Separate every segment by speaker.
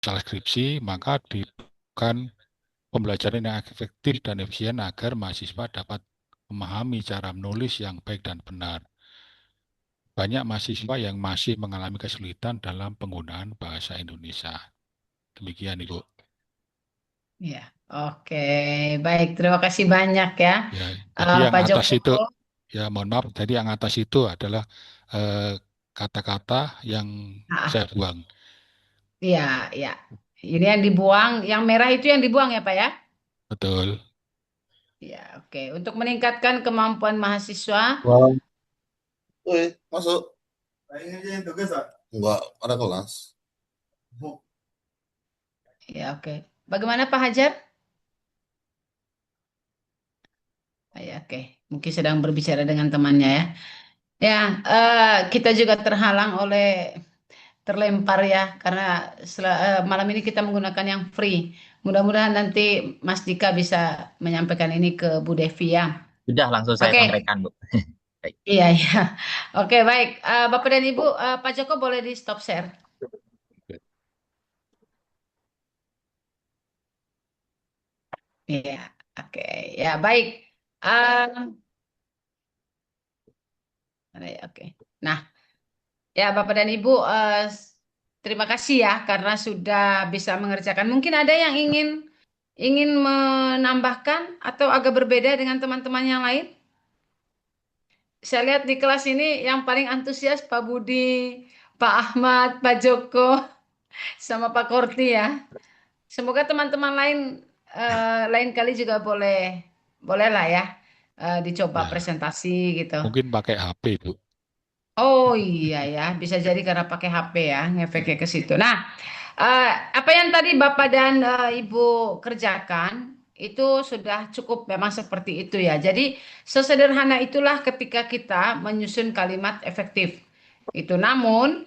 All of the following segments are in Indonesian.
Speaker 1: salah skripsi, maka dibutuhkan pembelajaran yang efektif dan efisien agar mahasiswa dapat memahami cara menulis yang baik dan benar. Banyak mahasiswa yang masih mengalami kesulitan dalam penggunaan bahasa Indonesia. Demikian, Ibu.
Speaker 2: Ya, oke, baik. Terima kasih banyak ya,
Speaker 1: Ya, jadi yang
Speaker 2: Pak
Speaker 1: atas
Speaker 2: Joko.
Speaker 1: itu, ya mohon maaf, jadi yang atas itu adalah eh, kata-kata yang saya
Speaker 2: Ah,
Speaker 1: buang.
Speaker 2: iya, iya. Ini yang dibuang, yang merah itu yang dibuang ya, Pak ya?
Speaker 1: Betul.
Speaker 2: Ya, oke. Untuk meningkatkan kemampuan mahasiswa,
Speaker 3: Wow. Woi, masuk. Enggak, ada kelas.
Speaker 2: ya oke. Bagaimana Pak Hajar? Ya, oke. Mungkin sedang berbicara dengan temannya ya. Ya, kita juga terhalang oleh terlempar ya, karena malam ini kita menggunakan yang free. Mudah-mudahan nanti Mas Dika bisa menyampaikan ini ke Bu Devi ya.
Speaker 4: Sudah langsung saya
Speaker 2: Oke,
Speaker 4: sampaikan, Bu. Baik.
Speaker 2: iya iya. Oke, baik. Bapak dan Ibu, Pak Joko boleh di stop share. Iya, oke. Ya, baik. Ah, mana ya, oke. Nah, ya Bapak dan Ibu, terima kasih ya karena sudah bisa mengerjakan. Mungkin ada yang ingin menambahkan atau agak berbeda dengan teman-teman yang lain? Saya lihat di kelas ini yang paling antusias Pak Budi, Pak Ahmad, Pak Joko, sama Pak Korti ya. Semoga teman-teman lain lain kali juga boleh boleh lah ya dicoba
Speaker 1: Ya,
Speaker 2: presentasi gitu.
Speaker 1: mungkin pakai HP, Bu.
Speaker 2: Oh iya ya, bisa jadi karena pakai HP ya, ngefeknya ke situ. Nah, eh, apa yang tadi Bapak dan Ibu kerjakan itu sudah cukup memang seperti itu ya. Jadi sesederhana itulah ketika kita menyusun kalimat efektif. Itu namun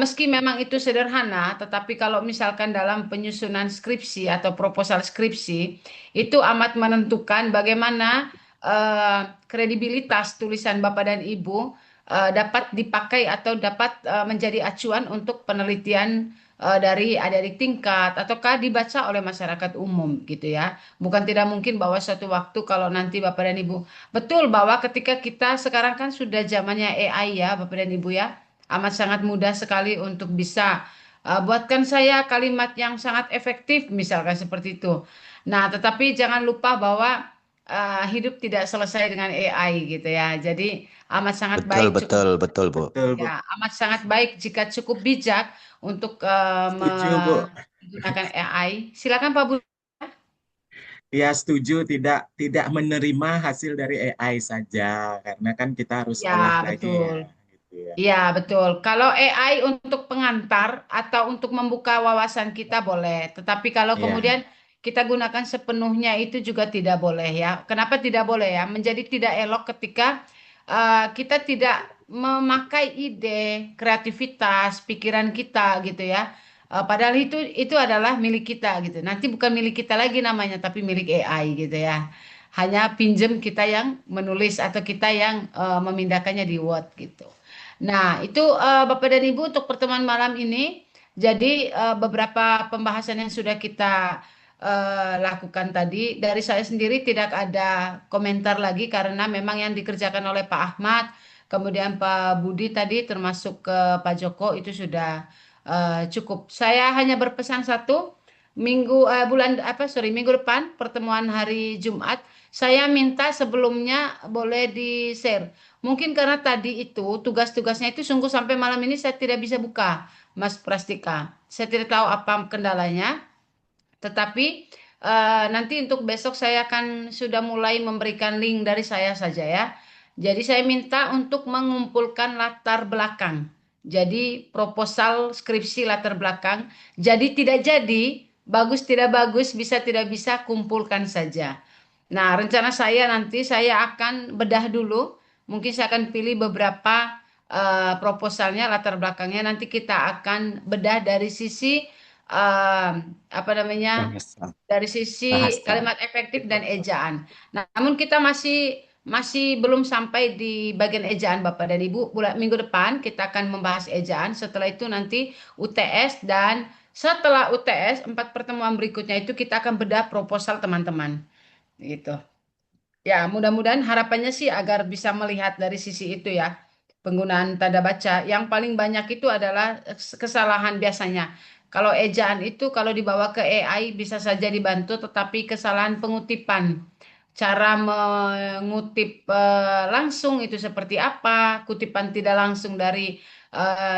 Speaker 2: meski memang itu sederhana, tetapi kalau misalkan dalam penyusunan skripsi atau proposal skripsi itu amat menentukan bagaimana kredibilitas tulisan Bapak dan Ibu dapat dipakai atau dapat menjadi acuan untuk penelitian dari adik-adik tingkat ataukah dibaca oleh masyarakat umum gitu ya. Bukan tidak mungkin bahwa suatu waktu kalau nanti Bapak dan Ibu betul bahwa ketika kita sekarang kan sudah zamannya AI ya Bapak dan Ibu ya. Amat sangat mudah sekali untuk bisa buatkan saya kalimat yang sangat efektif misalkan seperti itu. Nah, tetapi jangan lupa bahwa hidup tidak selesai dengan AI gitu ya. Jadi amat sangat
Speaker 3: Betul,
Speaker 2: baik cukup
Speaker 3: betul, betul, Bu.
Speaker 4: Betul, Bu.
Speaker 2: ya amat sangat baik jika cukup bijak untuk
Speaker 4: Setuju, Bu.
Speaker 2: menggunakan AI. Silakan Pak Budi.
Speaker 4: Ya, setuju tidak tidak menerima hasil dari AI saja karena kan kita harus olah
Speaker 2: Ya,
Speaker 4: lagi
Speaker 2: betul.
Speaker 4: ya, gitu ya.
Speaker 2: Iya, betul. Kalau AI untuk pengantar atau untuk membuka wawasan kita boleh, tetapi kalau
Speaker 4: Iya,
Speaker 2: kemudian kita gunakan sepenuhnya itu juga tidak boleh ya. Kenapa tidak boleh ya? Menjadi tidak elok ketika kita tidak memakai ide, kreativitas, pikiran kita gitu ya. Padahal itu adalah milik kita gitu. Nanti bukan milik kita lagi namanya, tapi milik AI gitu ya. Hanya pinjem kita yang menulis atau kita yang memindahkannya di Word gitu. Nah, itu Bapak dan Ibu untuk pertemuan malam ini. Jadi beberapa pembahasan yang sudah kita lakukan tadi, dari saya sendiri tidak ada komentar lagi karena memang yang dikerjakan oleh Pak Ahmad, kemudian Pak Budi tadi termasuk ke Pak Joko itu sudah cukup. Saya hanya berpesan satu, minggu depan pertemuan hari Jumat, saya minta sebelumnya boleh di-share. Mungkin karena tadi itu tugas-tugasnya itu sungguh sampai malam ini saya tidak bisa buka, Mas Prastika. Saya tidak tahu apa kendalanya, tetapi nanti untuk besok saya akan sudah mulai memberikan link dari saya saja ya. Jadi saya minta untuk mengumpulkan latar belakang. Jadi proposal skripsi latar belakang. Jadi tidak jadi, bagus tidak bagus, bisa tidak bisa kumpulkan saja. Nah, rencana saya nanti saya akan bedah dulu. Mungkin saya akan pilih beberapa proposalnya, latar belakangnya. Nanti kita akan bedah dari sisi eh, apa namanya?
Speaker 4: bahasa.
Speaker 2: Dari sisi
Speaker 4: Bahasa.
Speaker 2: kalimat efektif dan ejaan. Nah, namun kita masih belum sampai di bagian ejaan Bapak dan Ibu. Minggu depan kita akan membahas ejaan. Setelah itu nanti UTS dan Setelah UTS, 4 pertemuan berikutnya itu kita akan bedah proposal teman-teman. Gitu. Ya, mudah-mudahan harapannya sih agar bisa melihat dari sisi itu ya. Penggunaan tanda baca. Yang paling banyak itu adalah kesalahan biasanya. Kalau ejaan itu kalau dibawa ke AI bisa saja dibantu, tetapi kesalahan pengutipan. Cara mengutip langsung itu seperti apa, kutipan tidak langsung dari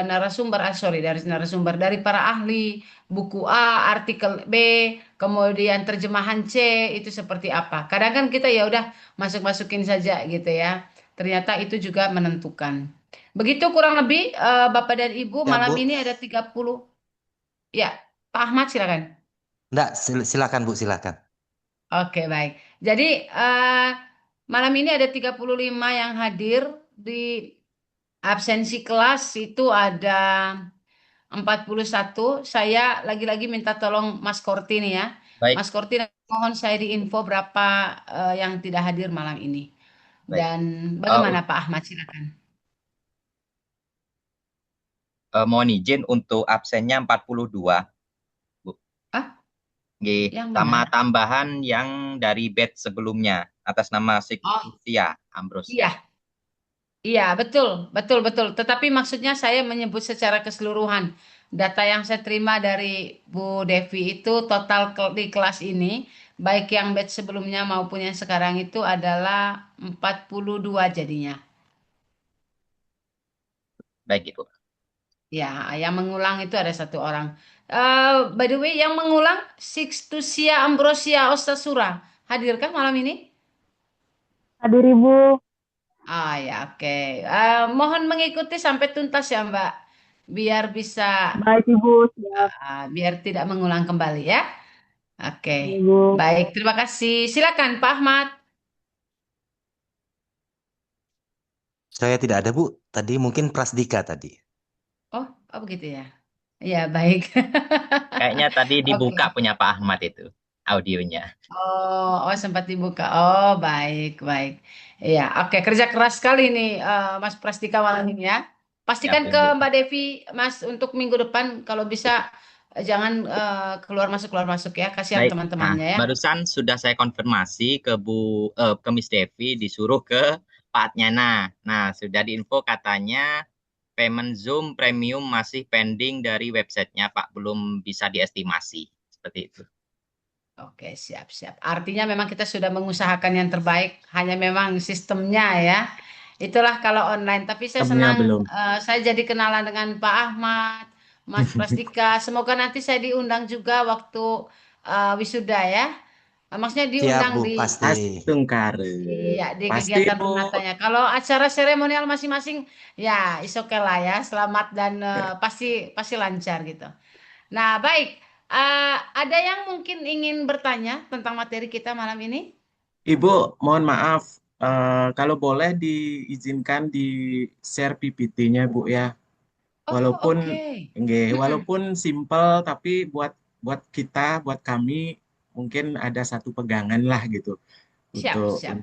Speaker 2: narasumber, sorry, dari narasumber, dari para ahli, buku A, artikel B, kemudian terjemahan C, itu seperti apa. Kadang kan kita ya udah masuk-masukin saja gitu ya. Ternyata itu juga menentukan. Begitu kurang lebih Bapak dan Ibu,
Speaker 5: Ya,
Speaker 2: malam
Speaker 5: Bu.
Speaker 2: ini ada 30. Ya, Pak Ahmad silakan.
Speaker 5: Enggak, silakan Bu, silakan.
Speaker 2: Oke, baik. Jadi malam ini ada 35 yang hadir di absensi kelas itu ada 41. Saya lagi-lagi minta tolong Mas Korti nih ya.
Speaker 6: Baik,
Speaker 2: Mas Korti, mohon saya diinfo berapa yang tidak hadir malam ini.
Speaker 6: baik.
Speaker 2: Dan
Speaker 6: Eh,
Speaker 2: bagaimana Pak Ahmad, silakan.
Speaker 6: Mohon izin untuk absennya 42, Bu.
Speaker 2: Ah,
Speaker 6: Nggih,
Speaker 2: yang
Speaker 6: sama
Speaker 2: mana?
Speaker 6: tambahan yang dari batch sebelumnya atas nama
Speaker 2: Oh,
Speaker 6: Siktia Ambrosia.
Speaker 2: iya. Iya, betul, betul, betul. Tetapi maksudnya saya menyebut secara keseluruhan. Data yang saya terima dari Bu Devi itu total di kelas ini, baik yang batch sebelumnya maupun yang sekarang itu adalah 42 jadinya.
Speaker 6: Baik, Ibu.
Speaker 2: Ya, yang mengulang itu ada 1 orang. By the way, yang mengulang Sixtusia Ambrosia Ostasura. Hadirkah malam ini?
Speaker 7: Hadir Ibu.
Speaker 2: Ah ya, oke. Mohon mengikuti sampai tuntas ya, Mbak. Biar bisa
Speaker 7: Baik Ibu, siap.
Speaker 2: biar tidak mengulang kembali ya. Oke,
Speaker 7: Ibu.
Speaker 2: baik. Terima kasih. Silakan Pak Ahmad.
Speaker 5: Saya tidak ada, Bu. Tadi mungkin Prasdika tadi.
Speaker 2: Oh begitu ya. Ya, baik.
Speaker 6: Kayaknya tadi
Speaker 2: Oke.
Speaker 6: dibuka punya Pak Ahmad itu audionya.
Speaker 2: Oh, sempat dibuka. Oh, baik, baik. Iya, oke. Kerja keras sekali nih, Mas Prastika malam ini ya.
Speaker 6: Siap,
Speaker 2: Pastikan ke
Speaker 6: Ibu.
Speaker 2: Mbak Devi, Mas, untuk minggu depan kalau bisa jangan keluar masuk ya. Kasihan
Speaker 6: Baik. Nah,
Speaker 2: teman-temannya ya.
Speaker 6: barusan sudah saya konfirmasi ke Miss Devi disuruh ke Pak Adnyana. Nah, sudah diinfo katanya payment Zoom premium masih pending dari websitenya, Pak, belum bisa diestimasi. Seperti itu.
Speaker 2: Oke, siap-siap. Artinya memang kita sudah mengusahakan yang terbaik, hanya memang sistemnya ya. Itulah kalau online. Tapi saya
Speaker 4: Sistemnya
Speaker 2: senang,
Speaker 4: belum.
Speaker 2: saya jadi kenalan dengan Pak Ahmad, Mas Prastika. Semoga nanti saya diundang juga waktu wisuda ya. Maksudnya
Speaker 5: Siap,
Speaker 2: diundang
Speaker 5: Bu,
Speaker 2: di,
Speaker 5: pasti.
Speaker 4: Astungkare.
Speaker 2: iya, di
Speaker 4: Pasti
Speaker 2: kegiatan
Speaker 4: Bu.
Speaker 2: runatanya. Kalau acara seremonial masing-masing, ya is okay lah ya. Selamat dan pasti pasti lancar gitu. Nah, baik. Ada yang mungkin ingin bertanya tentang materi kita malam ini?
Speaker 4: Ibu, mohon maaf. Kalau boleh diizinkan di share PPT-nya Bu ya.
Speaker 2: Oh,
Speaker 4: Walaupun
Speaker 2: oke.
Speaker 4: nggih,
Speaker 2: Mm-mm.
Speaker 4: walaupun simple tapi buat buat kita, buat kami mungkin ada satu pegangan lah gitu
Speaker 2: Siap,
Speaker 4: untuk
Speaker 2: siap.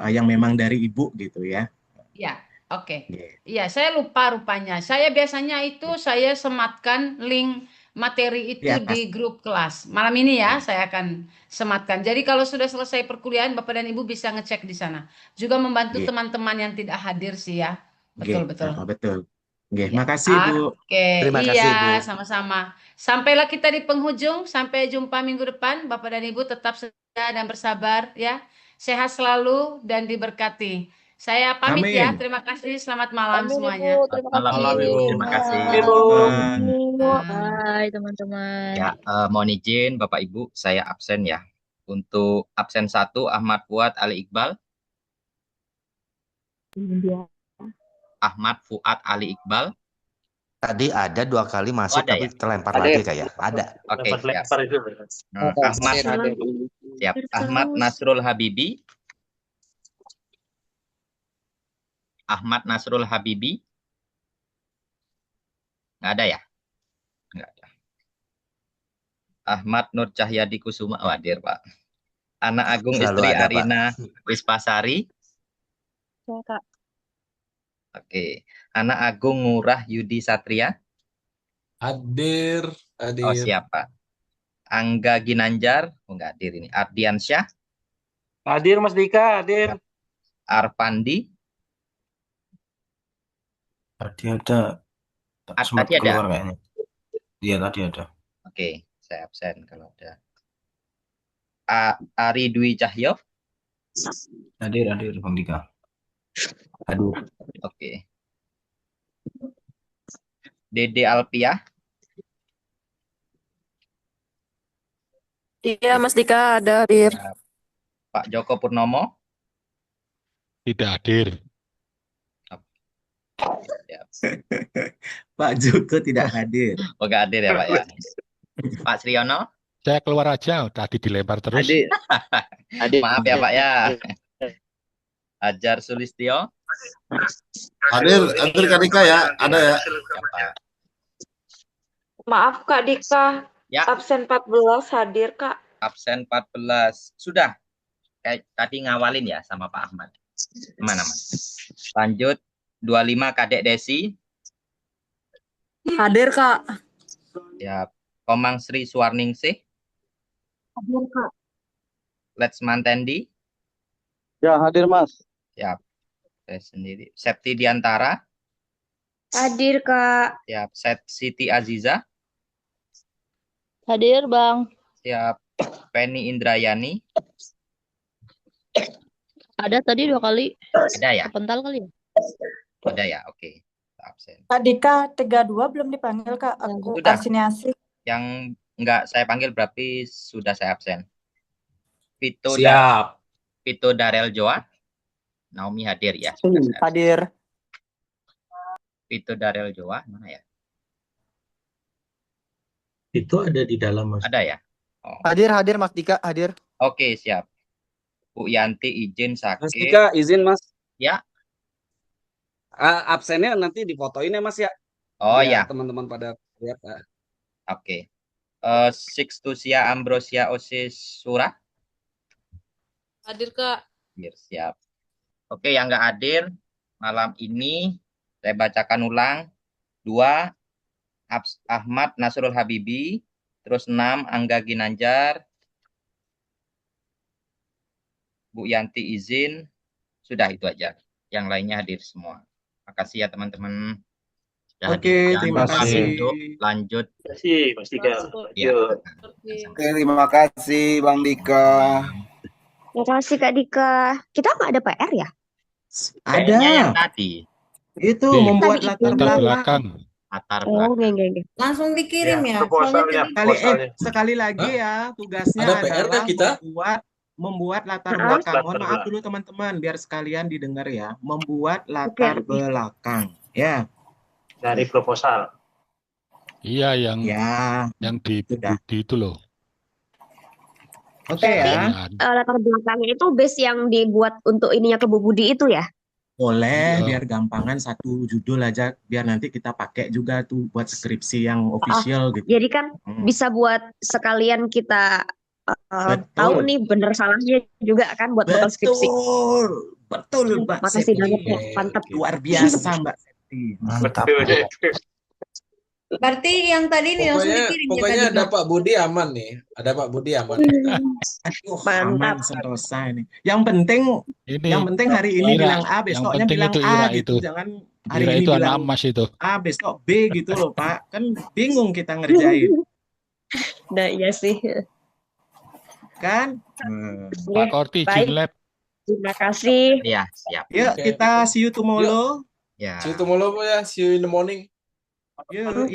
Speaker 4: yang memang dari Ibu gitu ya.
Speaker 2: Ya, oke.
Speaker 4: Nggih.
Speaker 2: Iya, saya lupa rupanya. Saya biasanya itu saya sematkan link materi
Speaker 4: Di
Speaker 2: itu di
Speaker 4: atas.
Speaker 2: grup kelas. Malam ini ya,
Speaker 4: Ya.
Speaker 2: saya akan sematkan. Jadi kalau sudah selesai perkuliahan, Bapak dan Ibu bisa ngecek di sana. Juga membantu
Speaker 4: Nggih.
Speaker 2: teman-teman yang tidak hadir sih ya.
Speaker 4: Nggih.
Speaker 2: Betul-betul.
Speaker 4: Betul. Nggih,
Speaker 2: Ya,
Speaker 4: makasih Bu.
Speaker 2: oke,
Speaker 5: Terima
Speaker 2: iya,
Speaker 5: kasih, Bu.
Speaker 2: sama-sama. Sampailah kita di penghujung, sampai jumpa minggu depan. Bapak dan Ibu tetap setia dan bersabar ya. Sehat selalu dan diberkati. Saya pamit ya.
Speaker 4: Amin.
Speaker 2: Terima kasih. Selamat malam
Speaker 7: Amin
Speaker 2: semuanya.
Speaker 7: Ibu,
Speaker 6: Selamat
Speaker 7: terima
Speaker 6: malam,
Speaker 7: kasih.
Speaker 1: Malam,
Speaker 6: Ibu.
Speaker 1: Ibu.
Speaker 6: Terima kasih.
Speaker 7: Bye.
Speaker 4: Bye.
Speaker 7: Bye teman-teman.
Speaker 6: Ya, mohon izin Bapak Ibu, saya absen ya. Untuk absen 1 Ahmad Fuad Ali Iqbal,
Speaker 7: Iya.
Speaker 6: Ahmad Fuad Ali Iqbal.
Speaker 5: Tadi ada 2 kali masuk,
Speaker 6: ada
Speaker 5: tapi
Speaker 6: ya?
Speaker 5: terlempar lagi kayak. Ada.
Speaker 6: Oke, siap. Ahmad, siap. Ahmad Nasrul Habibi. Ahmad Nasrul Habibi. Nggak ada ya? Nggak ada. Ahmad Nur Cahyadi Kusuma. Oh, hadir, Pak. Anak Agung
Speaker 5: Selalu
Speaker 6: istri
Speaker 5: ada, Pak.
Speaker 6: Arina Wispasari.
Speaker 7: Ya, Kak.
Speaker 6: Oke. Anak Agung Ngurah Yudi Satria.
Speaker 8: Hadir.
Speaker 6: Oh,
Speaker 8: Hadir.
Speaker 6: siap, Pak. Angga Ginanjar, enggak hadir ini. Ardiansyah,
Speaker 9: Hadir Mas Dika, hadir.
Speaker 6: Arpandi,
Speaker 10: Tadi ada, sempat
Speaker 6: tadi ada.
Speaker 10: keluar kayaknya. Iya, tadi ada.
Speaker 6: Oke, saya absen kalau ada. Ari Dwi Cahyo,
Speaker 10: Hadir, Bang Dika. Hadir.
Speaker 6: oke. Dede Alpia,
Speaker 11: Iya, Mas Dika ada hadir.
Speaker 6: Pak Joko Purnomo,
Speaker 1: Tidak hadir.
Speaker 6: siap.
Speaker 4: Pak Joko tidak hadir.
Speaker 6: Oh, enggak hadir ya, Pak ya. Pak Sriono,
Speaker 1: Saya keluar aja, tadi dilempar terus.
Speaker 9: Hadir. Hadir.
Speaker 6: maaf ya, Pak ya. Ajar Sulistyo,
Speaker 3: Hadir Kak Dika ya, ada ya.
Speaker 6: siap, Pak.
Speaker 11: Maaf Kak Dika,
Speaker 6: Ya,
Speaker 11: absen 14 hadir Kak.
Speaker 6: absen 14. Sudah. Kayak tadi ngawalin ya sama Pak Ahmad. Mana, Mas? Lanjut 25 Kadek Desi,
Speaker 11: Hadir Kak.
Speaker 6: ya. Komang Sri Suwarningsih,
Speaker 11: Hadir Kak.
Speaker 6: Letsman Tendi,
Speaker 9: Ya, hadir Mas.
Speaker 6: siap. Saya sendiri. Septi Diantara,
Speaker 7: Hadir Kak.
Speaker 6: siap. Siti Aziza,
Speaker 7: Hadir Bang.
Speaker 6: siap. Penny Indrayani,
Speaker 7: Ada tadi 2 kali.
Speaker 6: ada ya?
Speaker 7: Kepental kali ya?
Speaker 6: Ada ya, oke. Absen.
Speaker 11: Kak Dika 32 belum dipanggil Kak. Aku
Speaker 6: Sudah.
Speaker 11: Arsiniasi.
Speaker 6: Yang enggak saya panggil berarti sudah saya absen. Vito
Speaker 8: Siap.
Speaker 6: Darel Joa, Naomi hadir ya. Sudah saya absen.
Speaker 11: Hadir.
Speaker 6: Vito Darel Joa, mana ya?
Speaker 10: Itu ada di dalam, Mas.
Speaker 6: Ada ya? Oh.
Speaker 11: Hadir Mas Dika, hadir.
Speaker 6: Oke, siap. Bu Yanti izin
Speaker 9: Mas
Speaker 6: sakit.
Speaker 9: Dika, izin Mas.
Speaker 6: Ya.
Speaker 9: Absennya nanti difotoin ya Mas ya.
Speaker 6: Oh
Speaker 9: Biar
Speaker 6: ya,
Speaker 9: teman-teman pada lihat.
Speaker 6: oke. Sixtusia Ambrosia Osisura,
Speaker 11: Hadir Kak.
Speaker 6: hadir, siap. Oke, yang nggak hadir malam ini saya bacakan ulang. 2 Ahmad Nasrul Habibi, terus 6 Angga Ginanjar, Bu Yanti izin, sudah itu aja. Yang lainnya hadir semua. Makasih ya teman-teman. Sudah
Speaker 4: Oke,
Speaker 6: hadir. Jangan
Speaker 4: terima
Speaker 6: lupa
Speaker 4: kasih.
Speaker 6: untuk lanjut.
Speaker 9: Terima kasih Mas Dika.
Speaker 6: Ya.
Speaker 12: Oke, terima kasih Bang Dika.
Speaker 7: Terima kasih Kak Dika. Kita nggak ada PR ya?
Speaker 6: Kayaknya yang
Speaker 4: Ada.
Speaker 6: tadi
Speaker 4: Itu
Speaker 1: Di
Speaker 4: membuat
Speaker 7: Tadi
Speaker 4: latar
Speaker 7: itu.
Speaker 1: latar
Speaker 4: belakang.
Speaker 1: belakang.
Speaker 6: latar
Speaker 7: Oh,
Speaker 6: belakang.
Speaker 7: enggak.
Speaker 2: Langsung dikirim ya.
Speaker 9: Proposalnya,
Speaker 4: Sekali lagi ya, tugasnya
Speaker 8: Ada PR
Speaker 4: adalah
Speaker 8: kah kita?
Speaker 4: membuat latar
Speaker 7: Hah?
Speaker 4: belakang. Mohon
Speaker 9: Latar
Speaker 4: maaf
Speaker 9: belakang.
Speaker 4: dulu teman-teman, biar sekalian didengar ya. Membuat latar belakang. Ya,
Speaker 9: Dari proposal.
Speaker 1: Iya, yang
Speaker 4: ya.
Speaker 1: di
Speaker 4: Sudah.
Speaker 1: itu loh.
Speaker 4: Oke ya.
Speaker 1: Sekalian.
Speaker 7: Latar belakangnya itu base yang dibuat untuk ininya ke Bu Budi itu ya?
Speaker 4: Boleh,
Speaker 1: Iya.
Speaker 4: biar gampangan satu judul aja, biar nanti kita pakai juga tuh buat skripsi yang official gitu.
Speaker 7: Jadi kan
Speaker 4: Hmm.
Speaker 7: bisa buat sekalian kita tahu
Speaker 4: Betul.
Speaker 7: nih bener salahnya juga kan buat bekal skripsi.
Speaker 4: Betul, Mbak
Speaker 7: Makasih
Speaker 4: Septi.
Speaker 7: banyak ya, mantap.
Speaker 4: Luar biasa, Mbak Septi.
Speaker 10: Mantap.
Speaker 2: Berarti yang tadi nih langsung
Speaker 8: Pokoknya,
Speaker 2: dikirim ya
Speaker 8: pokoknya
Speaker 2: Kak
Speaker 8: ada
Speaker 2: Dika.
Speaker 8: Pak Budi aman nih. Ada Pak Budi aman.
Speaker 4: Aduh,
Speaker 7: Mantap.
Speaker 4: aman sentosa ini. Yang penting
Speaker 1: Ini
Speaker 4: hari ini
Speaker 1: Ira,
Speaker 4: bilang A,
Speaker 1: yang
Speaker 4: besoknya
Speaker 1: penting
Speaker 4: bilang
Speaker 1: itu
Speaker 4: A
Speaker 1: Ira
Speaker 4: gitu.
Speaker 1: itu.
Speaker 4: Jangan hari
Speaker 1: Ira
Speaker 4: ini
Speaker 1: itu
Speaker 4: bilang
Speaker 1: anak emas itu.
Speaker 4: A, besok B gitu loh, Pak. Kan bingung kita ngerjain,
Speaker 7: Nah, iya sih.
Speaker 4: kan?
Speaker 1: Pak Korti,
Speaker 7: baik.
Speaker 1: Jinlab.
Speaker 7: Terima kasih.
Speaker 6: Ya, siap.
Speaker 4: Yuk,
Speaker 8: Oke.
Speaker 4: kita see you tomorrow.
Speaker 6: Ya.
Speaker 8: See you tomorrow ya. See you in the morning.
Speaker 4: Yuk,
Speaker 7: Oke.